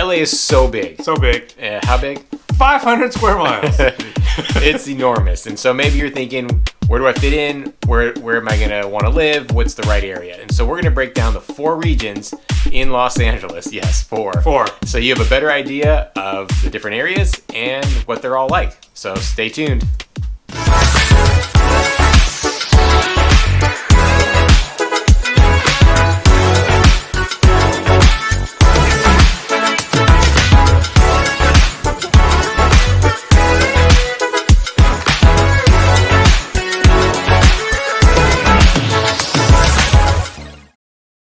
LA is so big. So big. How big? 500 square miles. It's enormous. And so maybe you're thinking, where do I fit in? Where am I going to want to live? What's the right area? And so we're going to break down the 4 regions in Los Angeles. Yes, 4. 4. So you have a better idea of the different areas and what they're all like. So stay tuned.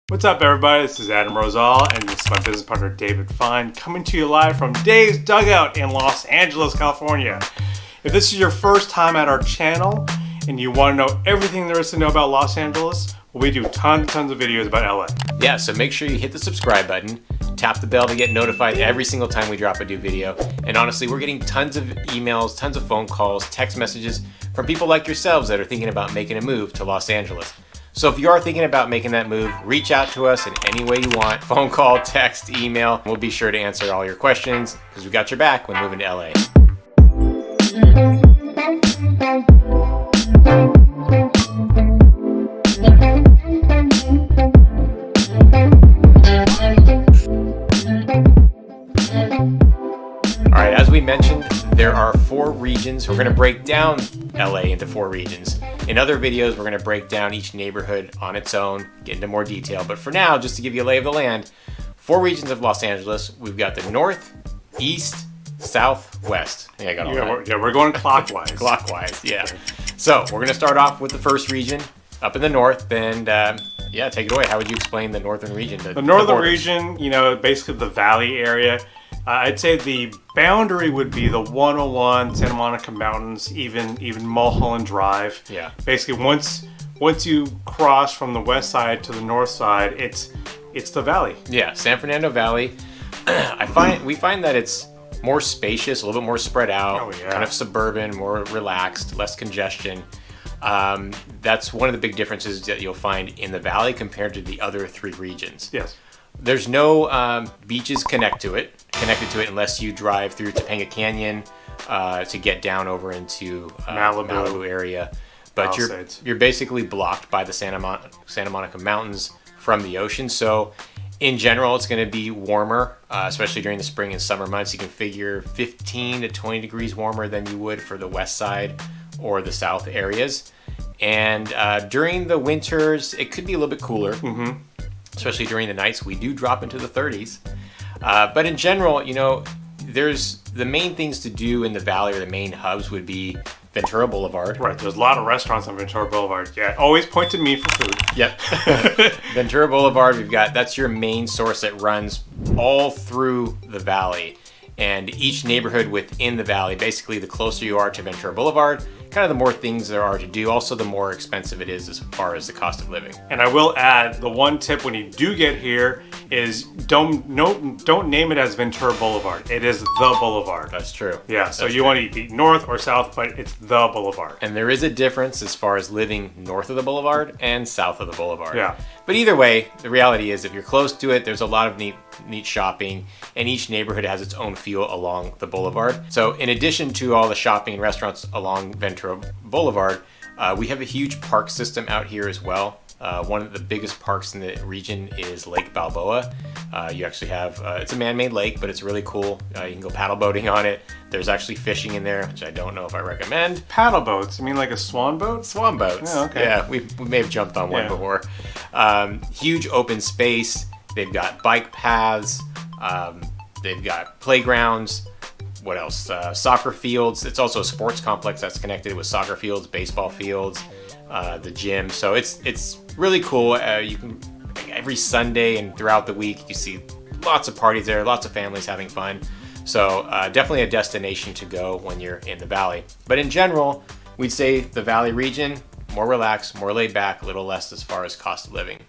What's up, everybody? This is Adam Rosal, and this is my business partner, David Fine, coming to you live from Dave's Dugout in Los Angeles, California. If this is your first time at our channel and you want to know everything there is to know about Los Angeles, well, we do tons of videos about LA. Yeah, so make sure you hit the subscribe button, tap the bell to get notified every single time we drop a new video. And honestly, we're getting tons of emails, tons of phone calls, text messages from people like yourselves that are thinking about making a move to Los Angeles. So if you are thinking about making that move, reach out to us in any way you want. Phone call, text, email. We'll be sure to answer all your questions because we got your back when moving to LA. All right, as we mentioned, there are 4 regions. We're going to break down LA into 4 regions. In other videos, we're going to break down each neighborhood on its own, get into more detail. But for now, just to give you a lay of the land, 4 regions of Los Angeles. We've got the north, east, south, west. Yeah, I got all that. We're going clockwise. Clockwise, yeah. So we're going to start off with the first region up in the north. And yeah, take it away. How would you explain the northern region? The northern region, basically the valley area. I'd say the boundary would be the 101, Santa Monica Mountains, even Mulholland Drive. Yeah. Basically, once you cross from the west side to the north side, it's the valley. Yeah, San Fernando Valley. We find that it's more spacious, a little bit more spread out, Oh, yeah. kind of suburban, more relaxed, less congestion. That's one of the big differences that you'll find in the valley compared to the other 3 regions. Yes. There's no beaches connected to it unless you drive through Topanga Canyon to get down over into Malibu area. But you're basically blocked by the Santa Monica Mountains from the ocean. So in general, it's going to be warmer, especially during the spring and summer months. You can figure 15 to 20 degrees warmer than you would for the west side or the south areas. And during the winters, it could be a little bit cooler. Mm-hmm. Especially during the nights, we do drop into the 30s. But in general, there's the main things to do in the valley, or the main hubs would be Ventura Boulevard. Right, there's a lot of restaurants on Ventura Boulevard. Yeah, always point to me for food. Yep. Ventura Boulevard, that's your main source that runs all through the valley. And each neighborhood within the valley, basically the closer you are to Ventura Boulevard, kind of the more things there are to do. Also, the more expensive it is as far as the cost of living. And I will add, the one tip when you do get here is don't name it as Ventura Boulevard. It is the Boulevard. That's true. Yeah, so you want to be north or south, but it's the Boulevard. And there is a difference as far as living north of the boulevard and south of the boulevard. Yeah. But either way, the reality is if you're close to it, there's a lot of neat shopping, and each neighborhood has its own feel along the boulevard. So in addition to all the shopping and restaurants along Ventura Boulevard, we have a huge park system out here as well. One of the biggest parks in the region is Lake Balboa. You actually have, it's a man-made lake, but it's really cool. You can go paddle boating on it. There's actually fishing in there, which I don't know if I recommend. Paddle boats? You mean like a swan boat? Swan boats. Oh, okay. Yeah, we may have jumped on one before. Huge open space. They've got bike paths. They've got playgrounds. What else? Soccer fields. It's also a sports complex that's connected with soccer fields, baseball fields, the gym. So it's really cool. You can every Sunday and throughout the week you see lots of parties there, lots of families having fun. So definitely a destination to go when you're in the valley. But in general, we'd say the valley region, more relaxed, more laid back, a little less as far as cost of living.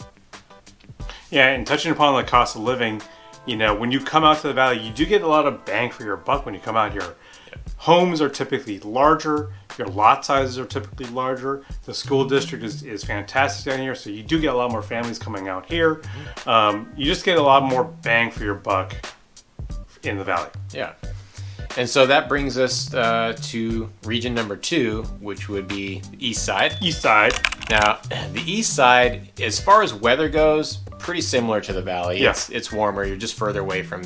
Yeah, and touching upon the cost of living, when you come out to the valley, you do get a lot of bang for your buck when you come out here. Yep. Homes are typically larger. Your lot sizes are typically larger. The school district is fantastic down here, so you do get a lot more families coming out here. You just get a lot more bang for your buck in the valley. Yeah. And so that brings us to region number 2, which would be the east side. East side. Now, the east side, as far as weather goes, pretty similar to the valley. Yeah. It's warmer. You're just further away from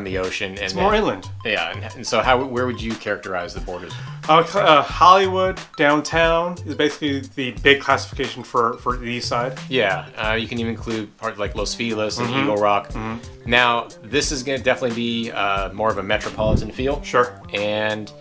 the ocean. And it's more inland. Yeah. And so where would you characterize the borders? Hollywood, downtown is basically the big classification for the east side. Yeah. You can even include parts like Los Feliz and Eagle Rock. Mm-hmm. Now, this is going to definitely be more of a metropolitan feel. Sure. And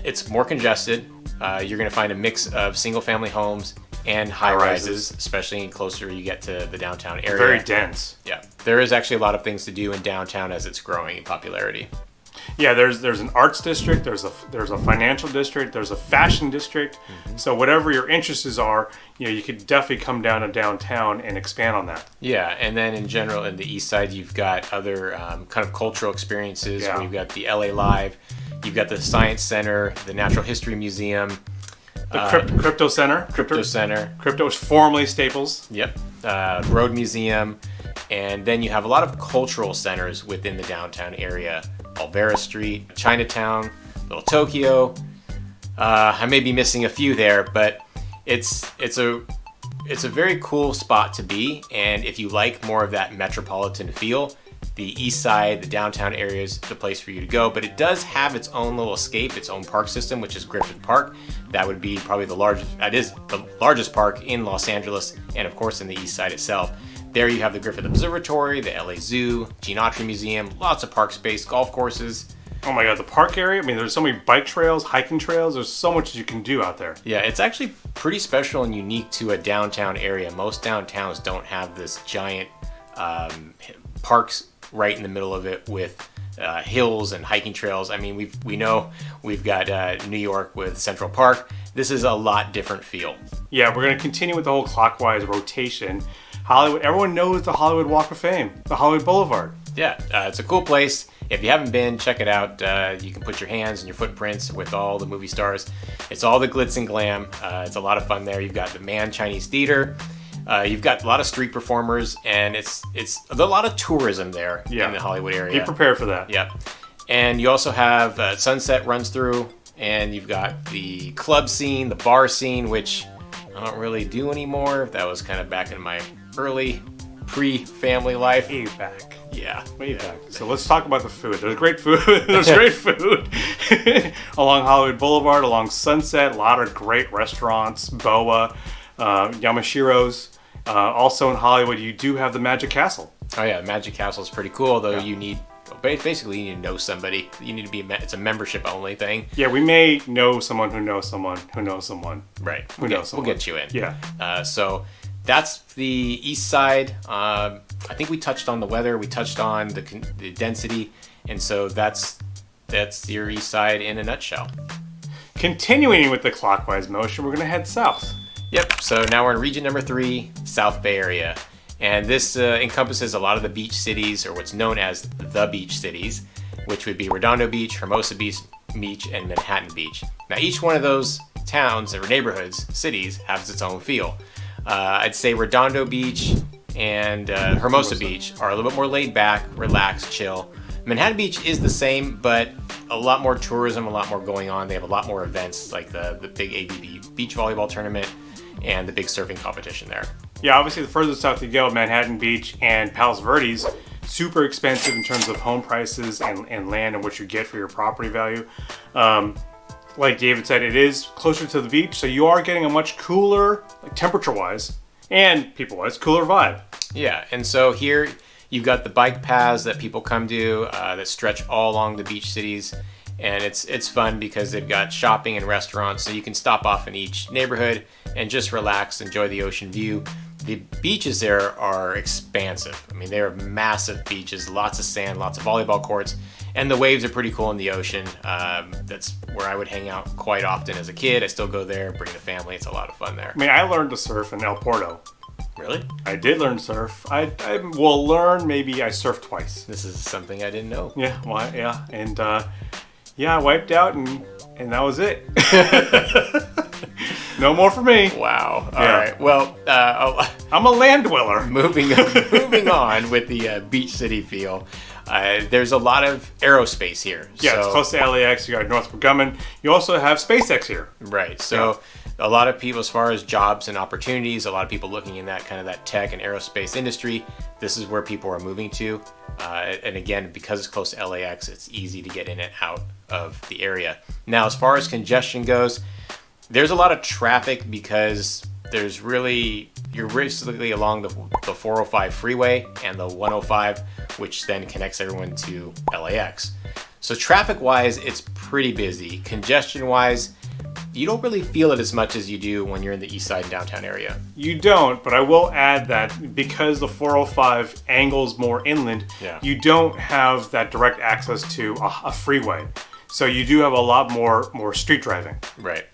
it's more congested. You're going to find a mix of single-family homes and high-rises, especially closer you get to the downtown area. Very dense. Yeah. There is actually a lot of things to do in downtown as it's growing in popularity. Yeah, there's an arts district, there's a financial district, there's a fashion district. Mm-hmm. So whatever your interests are, you could definitely come down to downtown and expand on that. Yeah, and then in general, in the east side, you've got other kind of cultural experiences. Yeah. Where you've got the LA Live, you've got the Science Center, the Natural History Museum. The Crypto Center. Crypto Center. Crypto is formerly Staples. Yep. Road Museum. And then you have a lot of cultural centers within the downtown area. Olvera Street, Chinatown, Little Tokyo. I may be missing a few there, but it's a very cool spot to be. And if you like more of that metropolitan feel, the east side, the downtown area is the place for you to go. But it does have its own little escape, its own park system, which is Griffith Park. That would be probably the largest park in Los Angeles, and of course in the east side itself. There you have the Griffith Observatory, the LA Zoo, Gene Autry Museum, lots of park space, golf courses. Oh my God, the park area. I mean, there's so many bike trails, hiking trails. There's so much you can do out there. Yeah, it's actually pretty special and unique to a downtown area. Most downtowns don't have this giant parks right in the middle of it with hills and hiking trails. I mean, we know we've got New York with Central Park. This is a lot different feel. Yeah, we're going to continue with the whole clockwise rotation. Hollywood, everyone knows the Hollywood Walk of Fame, the Hollywood Boulevard. Yeah, it's a cool place. If you haven't been, check it out. You can put your hands and your footprints with all the movie stars. It's all the glitz and glam. It's a lot of fun there. You've got the Man Chinese Theater. You've got a lot of street performers, and it's a lot of tourism there in the Hollywood area. Be prepared for that. Yep. And you also have Sunset runs through, and you've got the club scene, the bar scene, which I don't really do anymore. That was kind of back in my early pre-family life. Way back. Yeah. Way back. So let's talk about the food. There's great food. There's great food along Hollywood Boulevard, along Sunset. A lot of great restaurants. Boa, Yamashiro's. Also in Hollywood, you do have the Magic Castle. Oh yeah, Magic Castle is pretty cool. Though you need basically you need to know somebody. You need to be it's a membership only thing. Yeah, we may know someone who knows someone who knows someone. Right. Who knows someone. We'll get you in. Yeah. So that's the east side. I think we touched on the weather. We touched on the density, and so that's your east side in a nutshell. Continuing with the clockwise motion, we're going to head south. Yep. So now we're in region number 3, South Bay Area. And this encompasses a lot of the beach cities, or what's known as the beach cities, which would be Redondo Beach, Hermosa Beach, and Manhattan Beach. Now, each one of those towns or neighborhoods, cities, has its own feel. I'd say Redondo Beach and Hermosa Beach are a little bit more laid back, relaxed, chill. Manhattan Beach is the same, but a lot more tourism, a lot more going on. They have a lot more events, like the big ABB beach volleyball tournament and the big surfing competition there. Yeah, obviously the further south you go, Manhattan Beach and Palos Verdes, super expensive in terms of home prices and land and what you get for your property value. Like David said, it is closer to the beach, so you are getting a much cooler, like temperature-wise and people-wise, cooler vibe. Yeah, and so here you've got the bike paths that people come to that stretch all along the beach cities. And it's fun because they've got shopping and restaurants, so you can stop off in each neighborhood and just relax, enjoy the ocean view. The beaches there are expansive. I mean, they are massive beaches, lots of sand, lots of volleyball courts, and the waves are pretty cool in the ocean. That's where I would hang out quite often as a kid. I still go there, bring the family. It's a lot of fun there. I mean, I learned to surf in El Porto. Really? I did learn to surf. I will learn, maybe I surfed twice. This is something I didn't know. Yeah, well, yeah, and I wiped out and that was it. No more for me. Wow. All right. Well, I'm a land dweller. Moving on with the beach city feel. There's a lot of aerospace here. Yeah, it's close to LAX. You got Northrop Grumman. You also have SpaceX here. Right. So a lot of people, as far as jobs and opportunities, a lot of people looking in that kind of that tech and aerospace industry, this is where people are moving to. And again, because it's close to LAX, it's easy to get in and out of the area. Now, as far as congestion goes, there's a lot of traffic because you're basically along the 405 freeway and the 105, which then connects everyone to LAX. So traffic-wise, it's pretty busy. Congestion-wise, you don't really feel it as much as you do when you're in the east side downtown area. You don't, but I will add that because the 405 angles more inland, you don't have that direct access to a freeway. So you do have a lot more street driving. Right.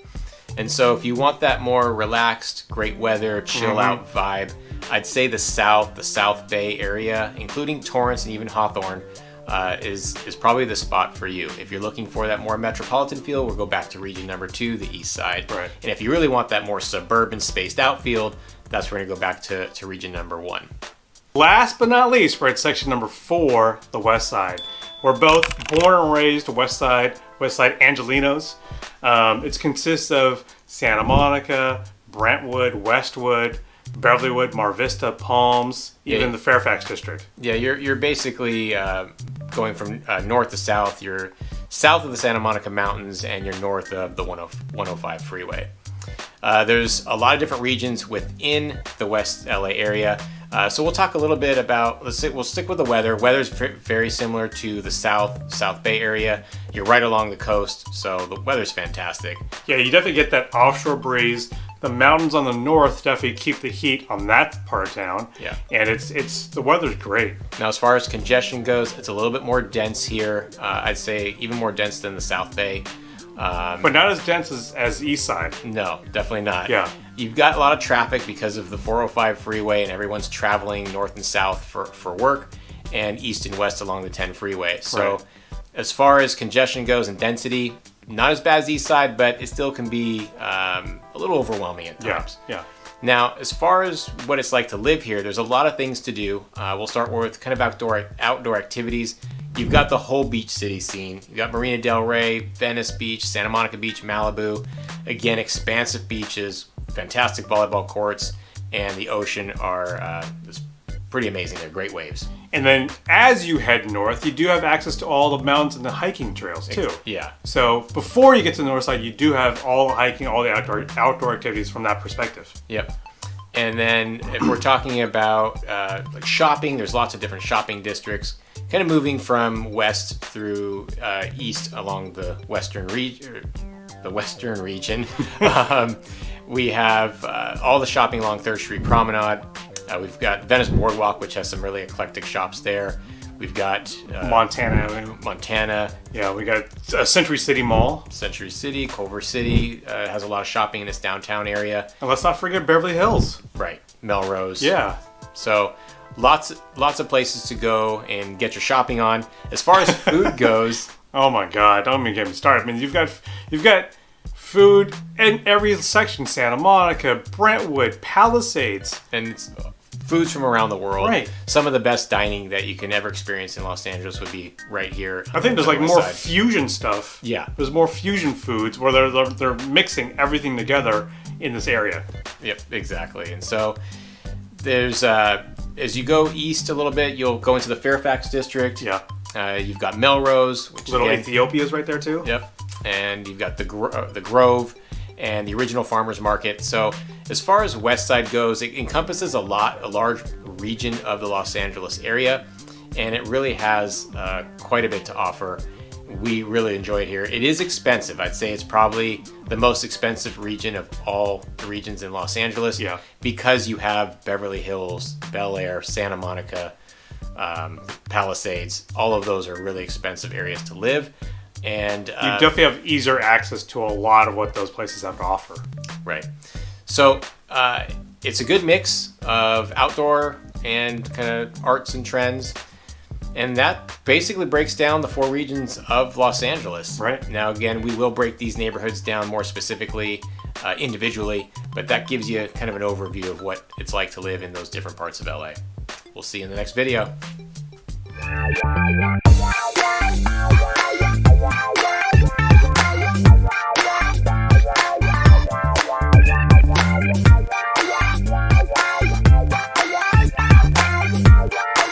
And so if you want that more relaxed, great weather, chill out vibe, I'd say the South Bay area, including Torrance and even Hawthorne, is probably the spot for you. If you're looking for that more metropolitan feel, we'll go back to region number 2, the east side. Right. And if you really want that more suburban, spaced out field, that's where we're going to go back to region number 1. Last but not least, we're at section number 4, the west side. We're both born and raised west side Angelinos. It consists of Santa Monica, Brentwood, Westwood, Beverlywood, Mar Vista, Palms, even the Fairfax district. Yeah, you're basically going from north to south. You're south of the Santa Monica Mountains and you're north of the 105 freeway. There's a lot of different regions within the West LA area. So we'll talk a little bit about, we'll stick with the weather. Weather's very similar to the South Bay area. You're right along the coast, so the weather's fantastic. Yeah, you definitely get that offshore breeze. The mountains on the north definitely keep the heat on that part of town. Yeah. And the weather's great. Now, as far as congestion goes, it's a little bit more dense here. I'd say even more dense than the South Bay. But not as dense as east side. No, definitely not. Yeah. You've got a lot of traffic because of the 405 freeway and everyone's traveling north and south for work and east and west along the 10 freeway. So as far as congestion goes and density, not as bad as east side, but it still can be a little overwhelming at times. Yeah. Now, as far as what it's like to live here, there's a lot of things to do. We'll start with kind of outdoor activities. You've got the whole beach city scene. You've got Marina Del Rey, Venice Beach, Santa Monica Beach, Malibu. Again, expansive beaches, fantastic volleyball courts, and the ocean are pretty amazing. They're great waves. And then as you head north, you do have access to all the mountains and the hiking trails too. Yeah. So before you get to the north side, you do have all the hiking, all the outdoor activities from that perspective. Yep. And then if we're talking about like shopping, there's lots of different shopping districts. Kind of moving from west through east along the western region. We have all the shopping along 3rd Street Promenade. We've got Venice Boardwalk, which has some really eclectic shops there. We've got Montana Avenue. Montana. Yeah, we got Century City Mall. Century City, Culver City has a lot of shopping in its downtown area. And let's not forget Beverly Hills. Right, Melrose. Yeah. So lots of places to go and get your shopping on. As far as food goes, oh my God! Don't even get me started. I mean, you've got food in every section: Santa Monica, Brentwood, Palisades, and it's foods from around the world. Right. Some of the best dining that you can ever experience in Los Angeles would be right here. I think there's like more fusion stuff. Yeah. There's more fusion foods where they're mixing everything together in this area. Yep, exactly. And so there's as you go east a little bit, you'll go into the Fairfax district. Yeah. You've got Melrose, which Little Ethiopia's right there too. Yep. And you've got the Grove and the original farmers market. So as far as west side goes, it encompasses a large region of the Los Angeles area, and it really has quite a bit to offer. We really enjoy it here. It is expensive. I'd say it's probably the most expensive region of all the regions in Los Angeles. Yeah. Because you have Beverly Hills, Bel Air, Santa Monica, Palisades. All of those are really expensive areas to live. And you definitely have easier access to a lot of what those places have to offer. Right. So it's a good mix of outdoor and kind of arts and trends. And that basically breaks down the 4 regions of Los Angeles. Right. Now, again, we will break these neighborhoods down more specifically individually, but that gives you kind of an overview of what it's like to live in those different parts of LA. We'll see you in the next video.